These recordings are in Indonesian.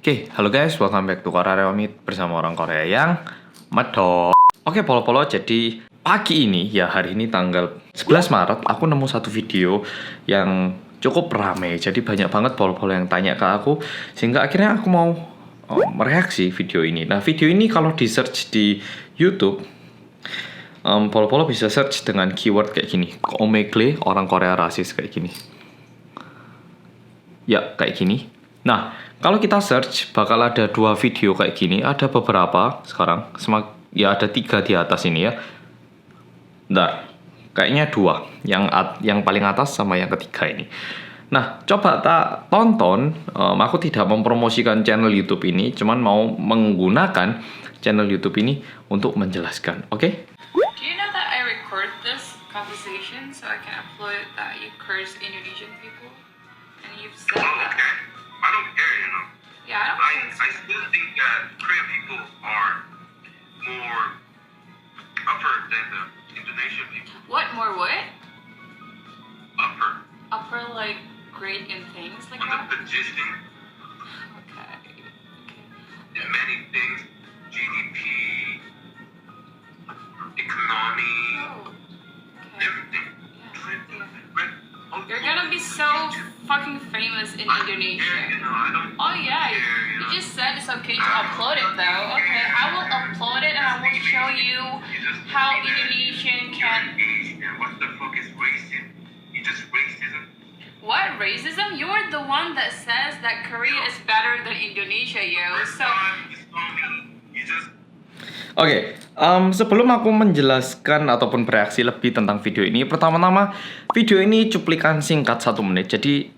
Oke, halo guys, welcome back to Korea Remit bersama orang Korea yang medok. Oke, polo-polo, jadi pagi ini, ya hari ini tanggal 11 Maret, aku nemu satu video yang cukup rame. Jadi banyak banget polo-polo yang tanya ke aku, sehingga akhirnya aku mau mereaksi video ini. Nah, video ini kalau di search di YouTube, polo-polo bisa search dengan keyword kayak gini, Omegle, orang Korea rasis kayak gini. Ya, kayak gini. Nah, kalau kita search bakal ada dua video kayak gini. Ada beberapa sekarang, ya ada 3 di atas ini ya. Bentar, kayaknya 2. Yang paling atas sama yang ketiga ini. Nah, coba tak tonton. Aku tidak mempromosikan channel YouTube ini, cuman mau menggunakan channel YouTube ini untuk menjelaskan. Oke? Do you know that I record this conversation so I can upload that you curse Indonesian people? And you've said that. Okay. I don't care, you know. Yeah, I don't think I still think that Korean people are more upper than the Indonesian people. What more what? Upper. Upper like great in things like On the that? positioning Okay. in many things, GDP, economy, Oh. Okay. everything. You're gonna be so fucking famous in Yeah, you Indonesia. know, I don't Oh yeah, care, you you know. just said it's okay to upload it though. Okay, I will upload it and I will show you You just how think that Indonesian you're can. Asian. What the fuck is racism? You just racism. What racism? You're the one that says that Korea is better than Indonesia, yo. First So time you saw me, you just Oke, sebelum aku menjelaskan ataupun bereaksi lebih tentang video ini, pertama-tama video ini cuplikan singkat 1 menit. Jadi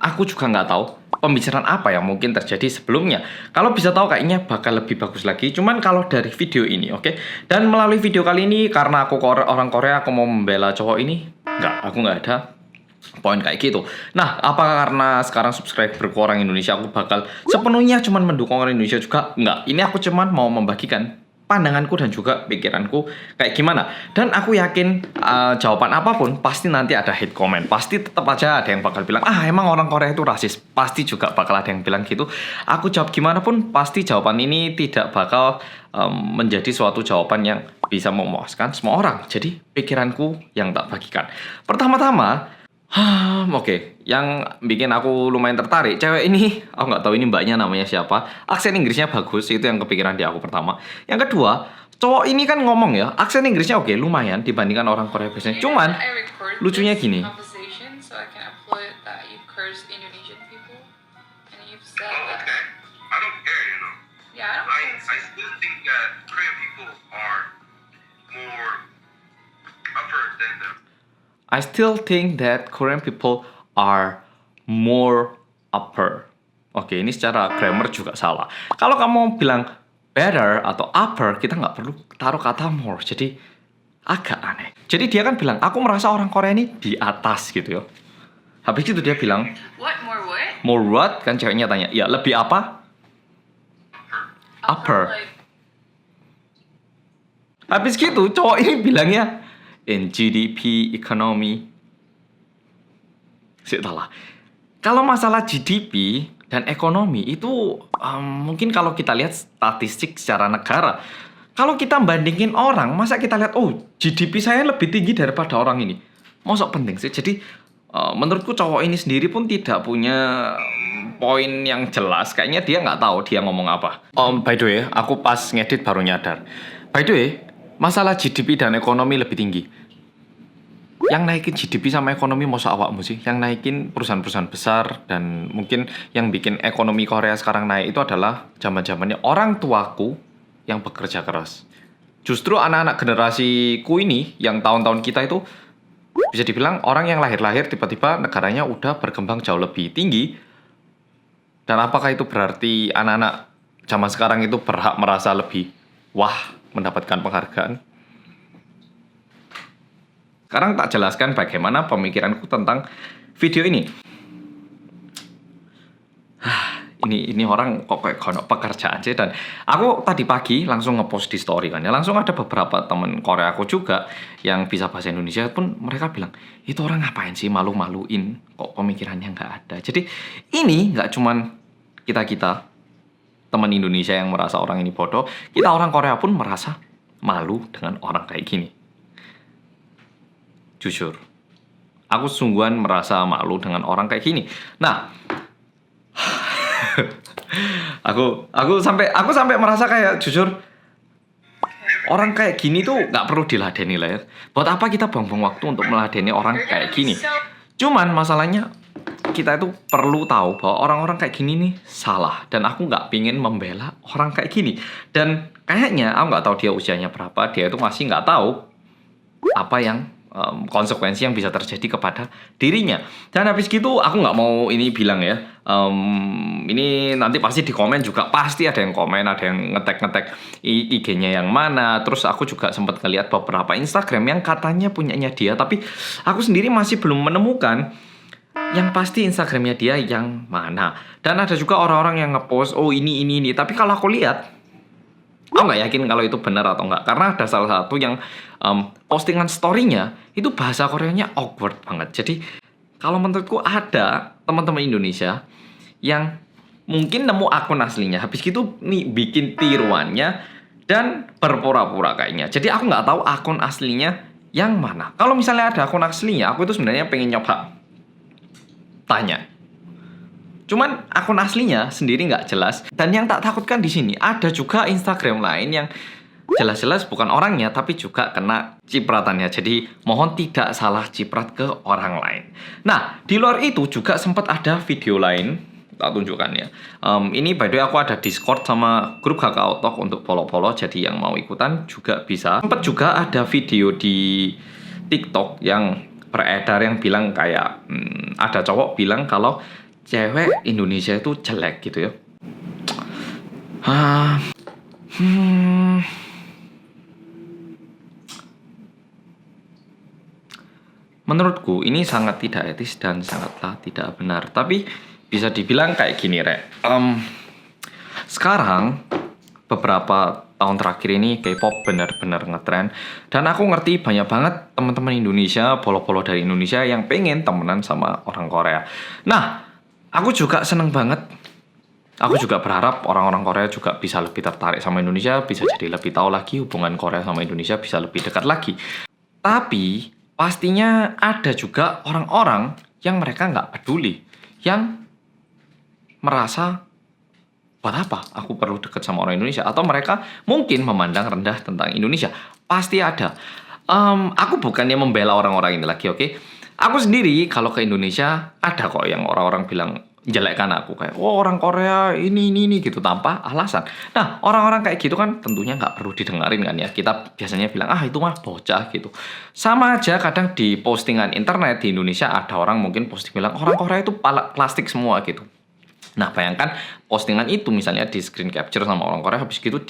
aku juga nggak tahu pembicaraan apa yang mungkin terjadi sebelumnya. Kalau bisa tahu kayaknya bakal lebih bagus lagi. Cuman kalau dari video ini, oke. Dan melalui video kali ini, karena aku orang Korea, aku mau membela cowok ini. Aku nggak ada poin kayak gitu. Nah, apakah karena sekarang subscriber orang Indonesia aku bakal sepenuhnya cuman mendukung orang Indonesia juga? Enggak. Ini aku cuman mau membagikan pandanganku dan juga pikiranku kayak gimana. Dan aku yakin jawaban apapun pasti nanti ada hate comment. Pasti tetap aja ada yang bakal bilang, emang orang Korea itu rasis. Pasti juga bakal ada yang bilang gitu. Aku jawab gimana pun pasti jawaban ini tidak bakal menjadi suatu jawaban yang bisa memuaskan semua orang. Jadi pikiranku yang tak bagikan. Pertama-tama, oke, yang bikin aku lumayan tertarik, cewek ini, aku nggak tahu ini mbaknya namanya siapa, aksen Inggrisnya bagus, itu yang kepikiran di aku pertama. Yang kedua, cowok ini kan ngomong ya, aksen Inggrisnya oke, lumayan dibandingkan orang Korea biasanya. Cuman, lucunya gini. Conversation so I can upload that you curse Indonesian people, and you've said oh, that. okay. I don't care, you know. Yeah, I don't I think so. still think that Korean people are more upper than the I still think that Korean people are more upper. Oke, ini secara grammar juga salah. Kalau kamu bilang better atau upper, kita nggak perlu taruh kata more. Jadi agak aneh. Jadi dia kan bilang, aku merasa orang Korea ini di atas gitu ya. Habis itu dia bilang, What more what? more what? Kan ceweknya tanya, ya lebih apa? Upper. Like, Habis gitu cowok ini bilangnya in GDP economy. Salah. Kalau masalah GDP dan ekonomi itu mungkin kalau kita lihat statistik secara negara, kalau kita bandingin orang, masa kita lihat GDP saya lebih tinggi daripada orang ini. Masa penting sih. Jadi menurutku cowok ini sendiri pun tidak punya poin yang jelas. Kayaknya dia nggak tahu dia ngomong apa. By the way, aku pas ngedit baru nyadar. By the way, masalah GDP dan ekonomi lebih tinggi. Yang naikin GDP sama ekonomi masa awakmu sih? Yang naikin perusahaan-perusahaan besar, dan mungkin yang bikin ekonomi Korea sekarang naik itu adalah zaman-zamannya orang tuaku yang bekerja keras. Justru anak-anak generasiku ini, yang tahun-tahun kita itu, bisa dibilang orang yang lahir-lahir tiba-tiba negaranya udah berkembang jauh lebih tinggi. Dan apakah itu berarti anak-anak zaman sekarang itu berhak merasa lebih mendapatkan penghargaan? Sekarang tak jelaskan bagaimana pemikiranku tentang video ini. Ini orang kok kayak kono pekerjaan sih. Dan aku tadi pagi langsung ngepost di story kan ya. Langsung ada beberapa temen Korea aku juga yang bisa bahasa Indonesia pun mereka bilang, itu orang ngapain sih malu-maluin, kok pemikirannya nggak ada. Jadi ini nggak cuman kita teman Indonesia yang merasa orang ini bodoh, kita orang Korea pun merasa malu dengan orang kayak gini. Jujur, aku sungguhan merasa malu dengan orang kayak gini. Nah, aku sampai merasa kayak jujur orang kayak gini tuh nggak perlu diladeni lah ya. Buat apa kita buang-buang waktu untuk meladeni orang kayak gini? Cuman masalahnya kita itu perlu tahu bahwa orang-orang kayak gini nih salah, dan aku nggak pingin membela orang kayak gini. Dan kayaknya aku nggak tahu dia usianya berapa, dia itu masih nggak tahu apa yang konsekuensi yang bisa terjadi kepada dirinya. Dan habis gitu aku nggak mau ini bilang ya, ini nanti pasti di komen juga pasti ada yang komen, ada yang ngetek IG-nya yang mana. Terus aku juga sempat ngeliat beberapa Instagram yang katanya punyanya dia, tapi aku sendiri masih belum menemukan yang pasti Instagramnya dia yang mana. Dan ada juga orang-orang yang ngepost oh ini. Tapi kalau aku lihat, aku nggak yakin kalau itu benar atau enggak. Karena ada salah satu yang postingan story-nya itu bahasa Koreanya awkward banget. Jadi kalau menurutku ada teman-teman Indonesia yang mungkin nemu akun aslinya, habis gitu nih bikin tiruannya dan berpura-pura kayaknya. Jadi aku nggak tahu akun aslinya yang mana. Kalau misalnya ada akun aslinya, aku itu sebenarnya pengen nyoba tanya. Cuman akun aslinya sendiri nggak jelas. Dan yang tak takutkan di sini ada juga Instagram lain yang jelas-jelas bukan orangnya, tapi juga kena cipratannya. Jadi mohon tidak salah ciprat ke orang lain. Nah, di luar itu juga sempat ada video lain, tak tunjukkan ya. Ini by the way aku ada Discord sama grup Kakao Talk untuk follow-follow. Jadi yang mau ikutan juga bisa. Sempat juga ada video di TikTok yang beredar yang bilang kayak ada cowok bilang kalau cewek Indonesia itu jelek gitu ya. Menurutku ini sangat tidak etis dan sangatlah tidak benar. Tapi bisa dibilang kayak gini, Rek. Sekarang beberapa tahun terakhir ini K-pop benar-benar ngetren, dan aku ngerti banyak banget teman-teman Indonesia, polo-polo dari Indonesia yang pengen temenan sama orang Korea. Nah, aku juga seneng banget. Aku juga berharap orang-orang Korea juga bisa lebih tertarik sama Indonesia, bisa jadi lebih tahu lagi hubungan Korea sama Indonesia, bisa lebih dekat lagi. Tapi pastinya ada juga orang-orang yang mereka nggak peduli, yang merasa buat apa aku perlu dekat sama orang Indonesia, atau mereka mungkin memandang rendah tentang Indonesia. Pasti ada. Aku bukannya membela orang-orang ini lagi, oke? Aku sendiri kalau ke Indonesia ada kok yang orang-orang bilang jelekkan aku kayak oh orang Korea ini gitu tanpa alasan. Nah, orang-orang kayak gitu kan tentunya nggak perlu didengarin kan ya. Kita biasanya bilang itu mah bocah gitu. Sama aja kadang di postingan internet di Indonesia ada orang mungkin posting bilang orang Korea itu plastik semua gitu. Nah, bayangkan postingan itu misalnya di screen capture sama orang Korea, habis gitu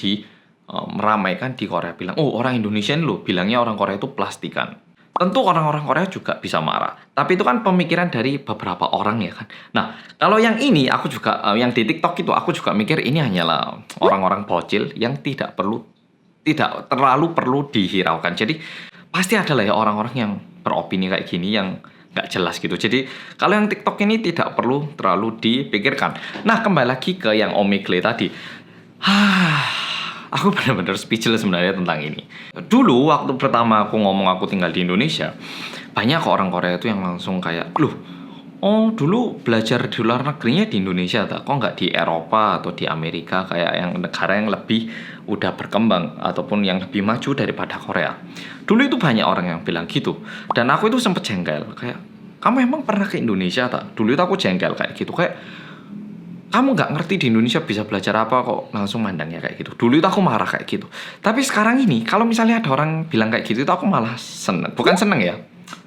meramaikan di Korea bilang oh orang Indonesia loh bilangnya orang Korea itu plastikan. Tentu orang-orang Korea juga bisa marah. Tapi itu kan pemikiran dari beberapa orang ya kan. Nah, kalau yang ini aku juga yang di TikTok itu aku juga mikir ini hanyalah orang-orang bocil yang tidak terlalu perlu dihiraukan. Jadi pasti ada lah ya orang-orang yang beropini kayak gini yang nggak jelas gitu. Jadi kalau yang TikTok ini tidak perlu terlalu dipikirkan. Nah, kembali lagi ke yang Omegle tadi. Aku benar-benar speechless sebenarnya tentang ini. Dulu waktu pertama aku ngomong aku tinggal di Indonesia, banyak kok orang Korea itu yang langsung kayak, loh, oh dulu belajar di luar negerinya di Indonesia tak? Kok nggak di Eropa atau di Amerika kayak yang negara yang lebih udah berkembang ataupun yang lebih maju daripada Korea. Dulu itu banyak orang yang bilang gitu. Dan aku itu sempet jengkel kayak, kamu emang pernah ke Indonesia tak? Dulu itu aku jengkel kayak gitu kayak, kamu nggak ngerti di Indonesia bisa belajar apa kok langsung mandangnya kayak gitu. Dulu itu aku marah kayak gitu. Tapi sekarang ini kalau misalnya ada orang bilang kayak gitu itu aku malah seneng. Bukan seneng ya,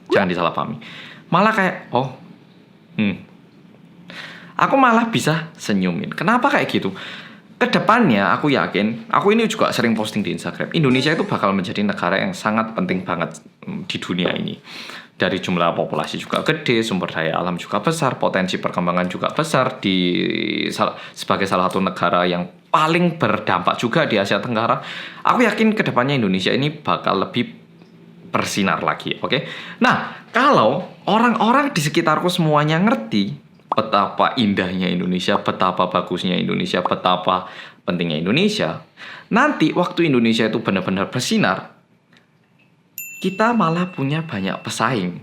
jangan disalahpahami. Malah kayak aku malah bisa senyumin. Kenapa kayak gitu? Kedepannya aku yakin, aku ini juga sering posting di Instagram, Indonesia itu bakal menjadi negara yang sangat penting banget di dunia ini. Dari jumlah populasi juga gede, sumber daya alam juga besar, potensi perkembangan juga besar sebagai salah satu negara yang paling berdampak juga di Asia Tenggara. Aku yakin kedepannya Indonesia ini bakal lebih bersinar lagi, oke? Nah, kalau orang-orang di sekitarku semuanya ngerti, betapa indahnya Indonesia, betapa bagusnya Indonesia, betapa pentingnya Indonesia. Nanti waktu Indonesia itu benar-benar bersinar, kita malah punya banyak pesaing.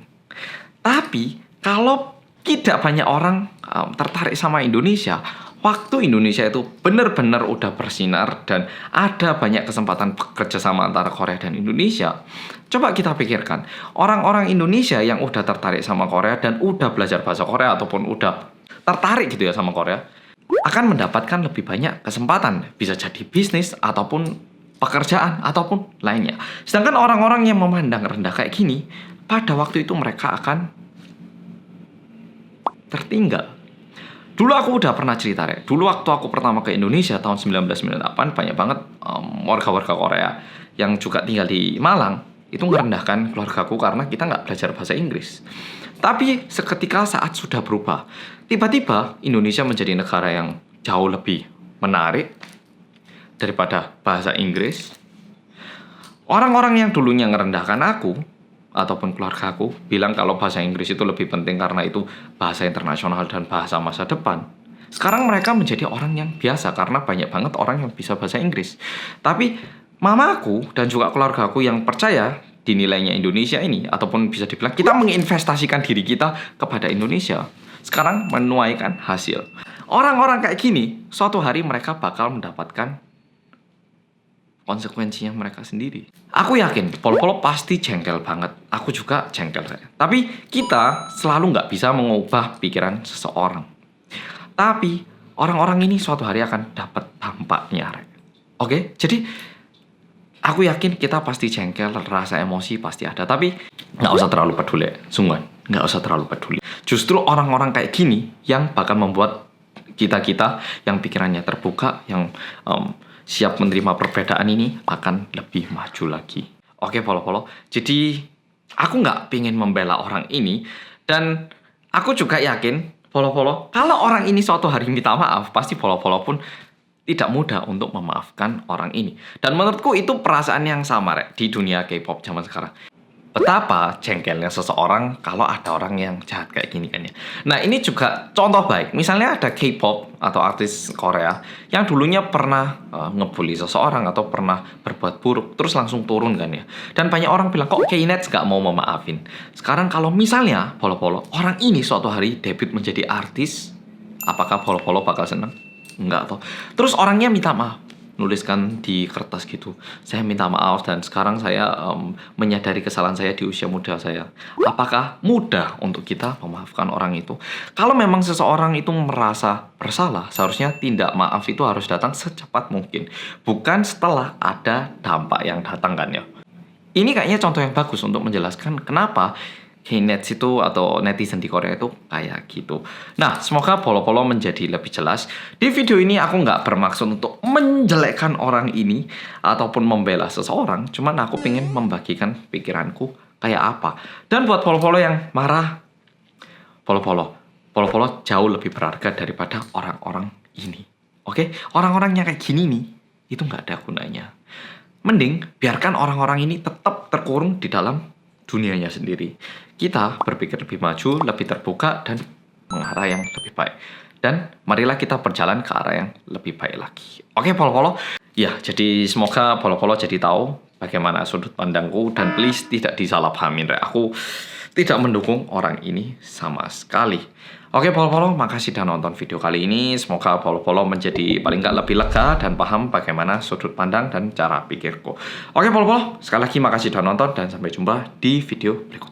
Tapi kalau tidak banyak orang tertarik sama Indonesia, waktu Indonesia itu benar-benar udah bersinar dan ada banyak kesempatan bekerja sama antara Korea dan Indonesia. Coba kita pikirkan, orang-orang Indonesia yang udah tertarik sama Korea dan udah belajar bahasa Korea ataupun udah tertarik gitu ya sama Korea, akan mendapatkan lebih banyak kesempatan. Bisa jadi bisnis ataupun pekerjaan ataupun lainnya. Sedangkan orang-orang yang memandang rendah kayak gini, pada waktu itu mereka akan tertinggal. Dulu aku udah pernah cerita ya. Dulu waktu aku pertama ke Indonesia tahun 1998, banyak banget warga-warga Korea yang juga tinggal di Malang itu merendahkan keluargaku karena kita nggak belajar bahasa Inggris. Tapi seketika saat sudah berubah, tiba-tiba Indonesia menjadi negara yang jauh lebih menarik daripada bahasa Inggris. Orang-orang yang dulunya ngerendahkan aku ataupun keluarga aku bilang kalau bahasa Inggris itu lebih penting karena itu bahasa internasional dan bahasa masa depan. Sekarang mereka menjadi orang yang biasa karena banyak banget orang yang bisa bahasa Inggris. Tapi mamaku dan juga keluarga aku yang percaya di nilainya Indonesia ini, ataupun bisa dibilang kita menginvestasikan diri kita kepada Indonesia, sekarang menuaikan hasil. Orang-orang kayak gini, suatu hari mereka bakal mendapatkan konsekuensinya mereka sendiri. Aku yakin Polo-Polo pasti jengkel banget. Aku juga jengkel saya. Tapi kita selalu nggak bisa mengubah pikiran seseorang. Tapi orang-orang ini suatu hari akan dapat dampaknya. Oke? Jadi aku yakin kita pasti jengkel, rasa emosi pasti ada. Tapi nggak usah terlalu peduli. Sungguh, nggak usah terlalu peduli. Justru orang-orang kayak gini yang bakal membuat kita-kita yang pikirannya terbuka, yang siap menerima perbedaan ini akan lebih maju lagi. Oke, Polo-Polo. Jadi aku nggak pengen membela orang ini, dan aku juga yakin Polo-Polo, kalau orang ini suatu hari minta maaf, pasti Polo-Polo pun tidak mudah untuk memaafkan orang ini. Dan menurutku itu perasaan yang sama di dunia K-pop zaman sekarang. Betapa jengkelnya seseorang kalau ada orang yang jahat kayak gini kan ya. Nah, ini juga contoh baik. Misalnya ada K-pop atau artis Korea yang dulunya pernah ngebully seseorang atau pernah berbuat buruk, terus langsung turun kan ya. Dan banyak orang bilang, kok K-Nets gak mau memaafin. Sekarang kalau misalnya Polo-Polo, orang ini suatu hari debut menjadi artis, apakah Polo-Polo bakal seneng? Enggak toh. Terus orangnya minta maaf, nuliskan di kertas gitu, saya minta maaf dan sekarang saya menyadari kesalahan saya di usia muda saya. Apakah mudah untuk kita memaafkan orang itu? Kalau memang seseorang itu merasa bersalah, seharusnya tindak maaf itu harus datang secepat mungkin, bukan setelah ada dampak yang datang kan ya. Ini kayaknya contoh yang bagus untuk menjelaskan kenapa K-Nets itu atau netizen di Korea itu kayak gitu. Nah, semoga Polo-Polo menjadi lebih jelas. Di video ini aku nggak bermaksud untuk menjelekkan orang ini ataupun membela seseorang. Cuman aku pengen membagikan pikiranku kayak apa. Dan buat Polo-Polo yang marah, Polo-Polo jauh lebih berharga daripada orang-orang ini. Oke? Orang-orang yang kayak gini nih, itu nggak ada gunanya. Mending biarkan orang-orang ini tetap terkurung di dalam dunianya sendiri. Kita berpikir lebih maju, lebih terbuka, dan mengarah yang lebih baik. Dan marilah kita berjalan ke arah yang lebih baik lagi. Oke, Polo-Polo. Ya, jadi semoga Polo-Polo jadi tahu bagaimana sudut pandangku, dan please tidak disalahpahamin. Aku tidak mendukung orang ini sama sekali. Oke, Polo-Polo, makasih sudah nonton video kali ini. Semoga Polo-Polo menjadi paling nggak lebih lega dan paham bagaimana sudut pandang dan cara pikirku. Oke, Polo-Polo, sekali lagi makasih sudah nonton dan sampai jumpa di video berikutnya.